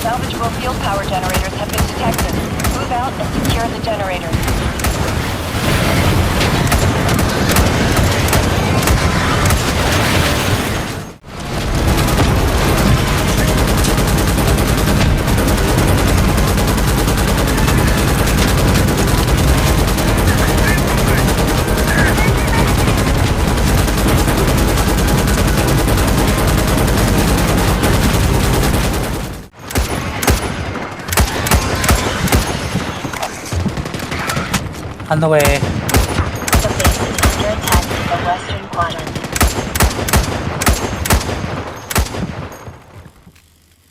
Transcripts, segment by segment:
Salvageable field power generators have been detected. Move out and secure the generators. On the way. The base is under attack in the western quadrant.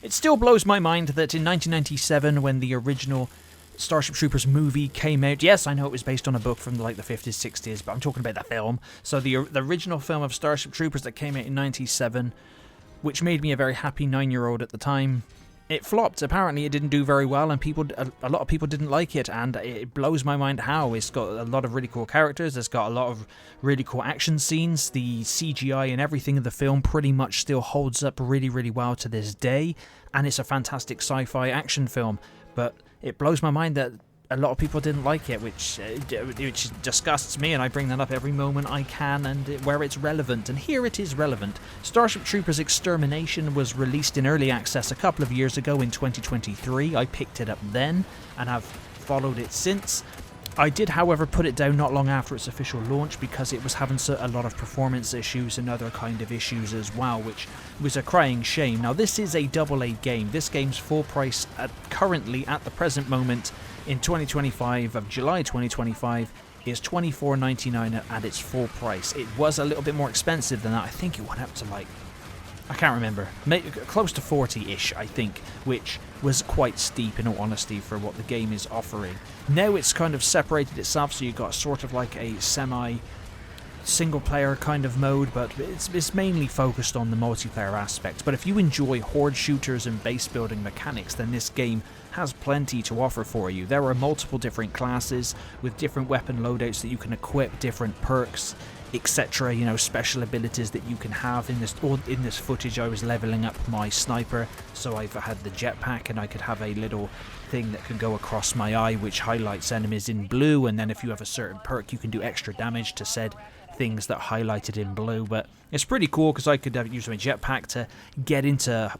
It still blows my mind that in 1997, when the original Starship Troopers movie came out, yes, I know it was based on a book from like the 50s, 60s, but I'm talking about the film. So the original film of Starship Troopers that came out in 97, which made me a very happy 9-year-old at the time, it flopped. Apparently it didn't do very well, and a lot of people didn't like it, and it blows my mind how. It's got a lot of really cool characters, it's got a lot of really cool action scenes, the CGI and everything in the film pretty much still holds up really, really well to this day, and it's a fantastic sci-fi action film, but it blows my mind that a lot of people didn't like it, which disgusts me, and I bring that up every moment I can and where it's relevant, and here it is relevant. Starship Troopers Extermination was released in early access a couple of years ago in 2023. I picked it up then and have followed it since. I did, however, put it down not long after its official launch because it was having a lot of performance issues and other kind of issues as well, which was a crying shame. Now, this is a AA game. This game's full price currently at the present moment in 2025 of July 2025 is $24.99 at its full price. It was a little bit more expensive than that. I think it went up to like, I can't remember, close to 40-ish, I think, which was quite steep in all honesty for what the game is offering. Now it's kind of separated itself, so you've got sort of like a single player kind of mode, but it's mainly focused on the multiplayer aspect. But if you enjoy horde shooters and base building mechanics, then this game has plenty to offer for you. There are multiple different classes with different weapon loadouts that you can equip, different perks, etc. You know, special abilities that you can have. In this footage I was leveling up my sniper, so I've had the jetpack, and I could have a little thing that can go across my eye which highlights enemies in blue, and then if you have a certain perk you can do extra damage to said things that highlighted in blue. But it's pretty cool because I could use my jetpack to get into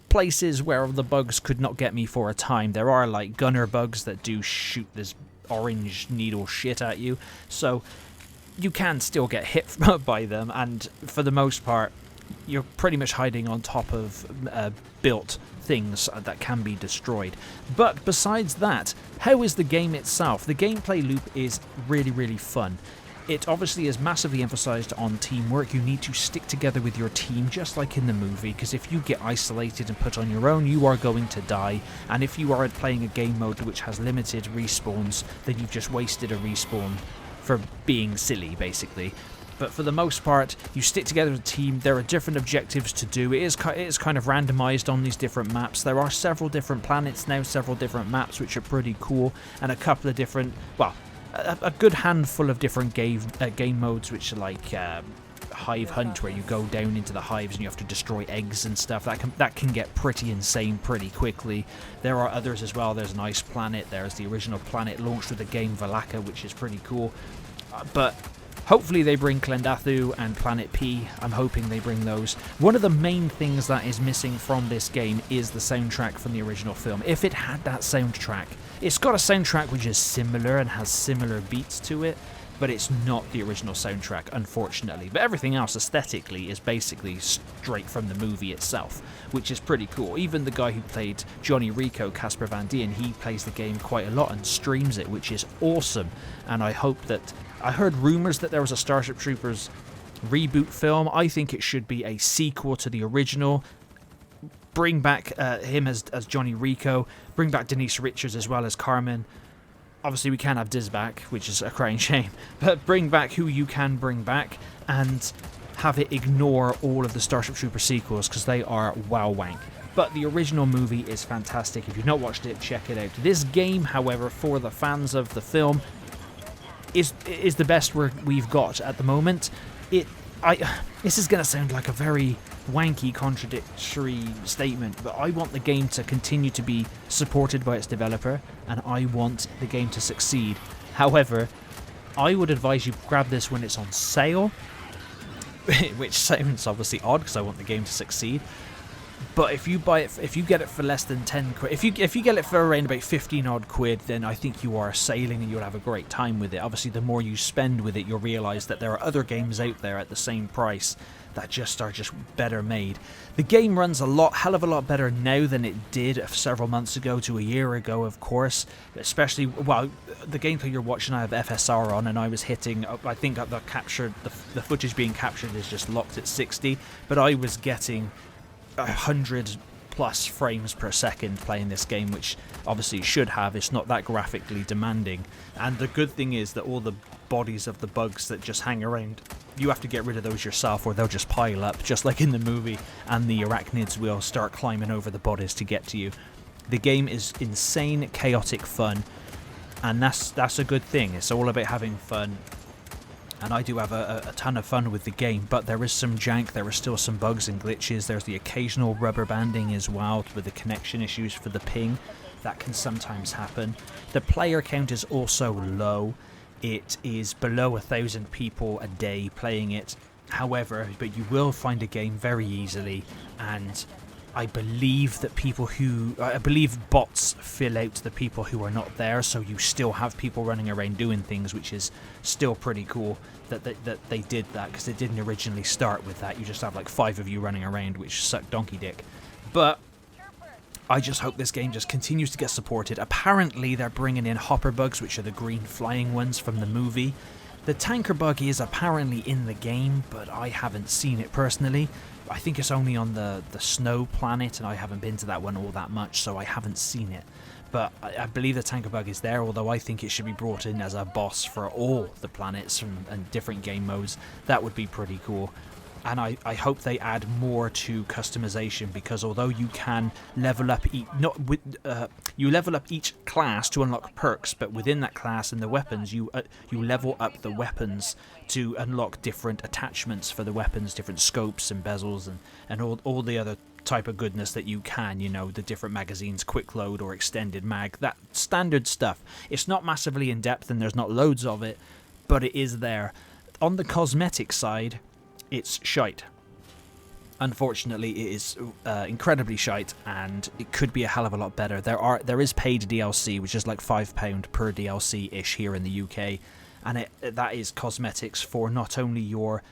places where the bugs could not get me for a time. There are like gunner bugs that do shoot this orange needle shit at you, so you can still get hit by them, and for the most part you're pretty much hiding on top of built things that can be destroyed. But besides that, how is the game itself? The gameplay loop is really, really fun. It obviously is massively emphasized on teamwork. You need to stick together with your team, just like in the movie, because if you get isolated and put on your own, you are going to die. And if you are playing a game mode which has limited respawns, then you've just wasted a respawn for being silly, basically. But for the most part, you stick together as a team. There are different objectives to do. It is kind of randomized on these different maps. There are several different planets now, several different maps, which are pretty cool, and a couple of different, well, a good handful of different game modes, which are like Hive Hunt, where you go down into the hives and you have to destroy eggs and stuff. That can get pretty insane pretty quickly. There are others as well. There's an ice planet. There's the original planet launched with the game Valaka, which is pretty cool. But hopefully they bring Klendathu and Planet P. I'm hoping they bring those. One of the main things that is missing from this game is the soundtrack from the original film. If it had that soundtrack, it's got a soundtrack which is similar and has similar beats to it, but it's not the original soundtrack, unfortunately. But everything else aesthetically is basically straight from the movie itself, which is pretty cool. Even the guy who played Johnny Rico, Casper Van Dien, he plays the game quite a lot and streams it, which is awesome. And I hope that... I heard rumors that there was a Starship Troopers reboot film. I think it should be a sequel to the original. Bring back him as Johnny Rico. Bring back Denise Richards as well as Carmen. Obviously, we can't have Diz back, which is a crying shame. But bring back who you can bring back and have it ignore all of the Starship Trooper sequels, because they are wow wank. But the original movie is fantastic. If you've not watched it, check it out. This game, however, for the fans of the film, is the best we've got at the moment. It this is going to sound like a very wanky, contradictory statement, but I want the game to continue to be supported by its developer, and I want the game to succeed. However, I would advise you grab this when it's on sale, which sounds obviously odd because I want the game to succeed. But if you buy it, if you get it for less than 10 quid, if you get it for around about 15 odd quid, then I think you are sailing and you'll have a great time with it. Obviously, the more you spend with it, you'll realise that there are other games out there at the same price that just are just better made. The game runs hell of a lot better now than it did several months ago to a year ago, of course. Especially, well, the gameplay you're watching, I have FSR on, and I was hitting, I think the footage being captured is just locked at 60, but I was getting 100 plus frames per second playing this game, which obviously you should have. It's not that graphically demanding, and the good thing is that all the bodies of the bugs that just hang around, you have to get rid of those yourself or they'll just pile up, just like in the movie, and the arachnids will start climbing over the bodies to get to you. The game is insane, chaotic fun, and that's a good thing. It's all about having fun. And I do have a ton of fun with the game, but there is some jank, there are still some bugs and glitches, there's the occasional rubber banding as well with the connection issues for the ping. That can sometimes happen. The player count is also low. It is below 1,000 people a day playing it. However, but you will find a game very easily, and I believe bots fill out the people who are not there, so you still have people running around doing things, which is still pretty cool that they did that, because it didn't originally start with that. You just have like 5 of you running around, which sucked donkey dick. But I just hope this game just continues to get supported. Apparently they're bringing in hopper bugs, which are the green flying ones from the movie. The tanker bug is apparently in the game, but I haven't seen it personally. I think it's only on the snow planet, and I haven't been to that one all that much, so I haven't seen it. But I believe the tanker bug is there, although I think it should be brought in as a boss for all the planets and different game modes. That would be pretty cool. And I hope they add more to customization, because although you can level up you level up each class to unlock perks, but within that class and the weapons, you level up the weapons to unlock different attachments for the weapons, different scopes and bezels and all the other type of goodness that you can, the different magazines, quick load or extended mag, that standard stuff. It's not massively in depth and there's not loads of it, but it is there. On the cosmetic side, it's shite. Unfortunately, it is incredibly shite, and it could be a hell of a lot better. There is paid DLC, which is like £5 per DLC-ish here in the UK, and that is cosmetics for not only your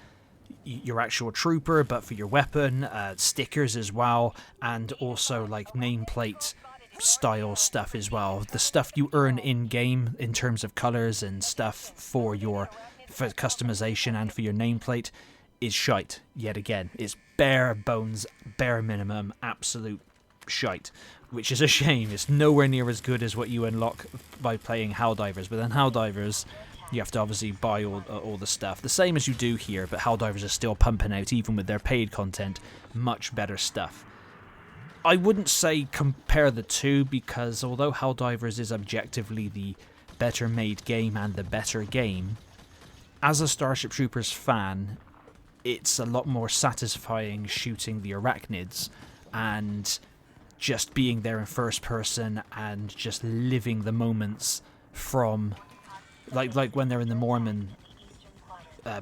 actual trooper, but for your weapon, stickers as well, and also like nameplate style stuff as well. The stuff you earn in game in terms of colors and stuff for customization and for your nameplate is shite yet again. It's bare bones, bare minimum, absolute shite, which is a shame. It's nowhere near as good as what you unlock by playing Helldivers. But then Helldivers, you have to obviously buy all the stuff, the same as you do here, but Helldivers are still pumping out, even with their paid content, much better stuff. I wouldn't say compare the two, because although Helldivers is objectively the better made game and the better game, as a Starship Troopers fan, it's a lot more satisfying shooting the arachnids and just being there in first person and just living the moments from like when they're in the Mormon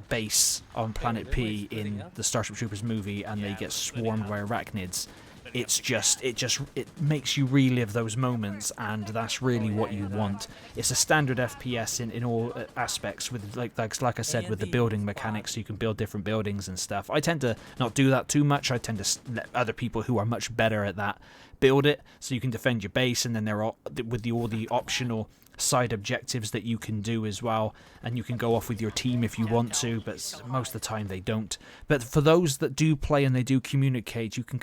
base on Planet P in the Starship Troopers movie and they get swarmed by arachnids. It makes you relive those moments, and that's really what you want. It's a standard FPS in all aspects, with like I said, with the building mechanics, so you can build different buildings and stuff. I tend to not do that too much. I tend to let other people who are much better at that build it, so you can defend your base, and then there are all the optional side objectives that you can do as well, and you can go off with your team if you want to, but most of the time they don't. But for those that do play and they do communicate, you can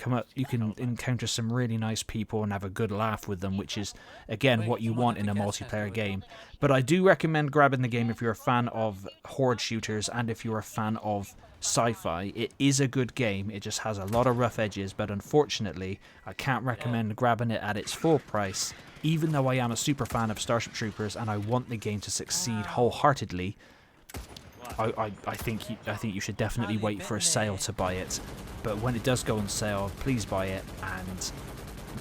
encounter some really nice people and have a good laugh with them, which is again what you want in a multiplayer game. But I do recommend grabbing the game if you're a fan of horde shooters and if you're a fan of sci-fi. It is a good game. It just has a lot of rough edges, but unfortunately I can't recommend grabbing it at its full price. Even though I am a super fan of Starship Troopers and I want the game to succeed wholeheartedly, I think you should definitely wait for a sale to buy it. But when it does go on sale, please buy it and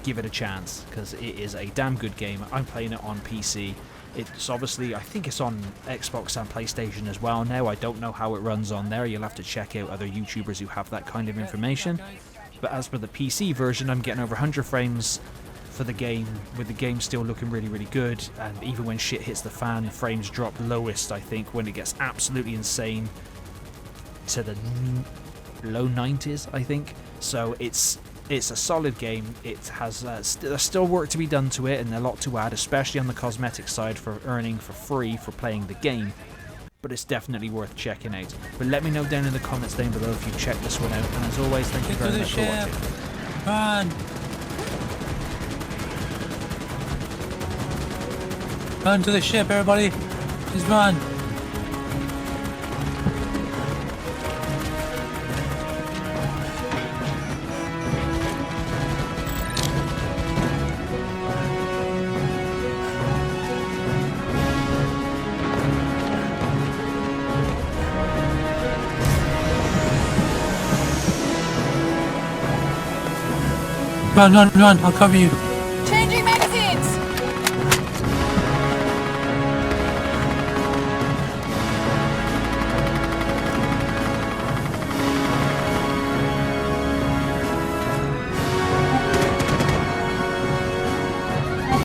give it a chance, because it is a damn good game. I'm playing it on PC. It's obviously, I think it's on Xbox and PlayStation as well now. I don't know how it runs on there. You'll have to check out other YouTubers who have that kind of information. But as for the PC version, I'm getting over 100 frames for the game, with the game still looking really, really good. And even when shit hits the fan, frames drop lowest, I think, when it gets absolutely insane, to the low 90s, I think. So it's a solid game. It has there's still work to be done to it and a lot to add, especially on the cosmetic side for earning for free for playing the game. But it's definitely worth checking out. But let me know down in the comments down below if you checked this one out. And as always, thank you very much for watching. Run! Run to the ship, everybody! Just run! Run, run, run! I'll cover you.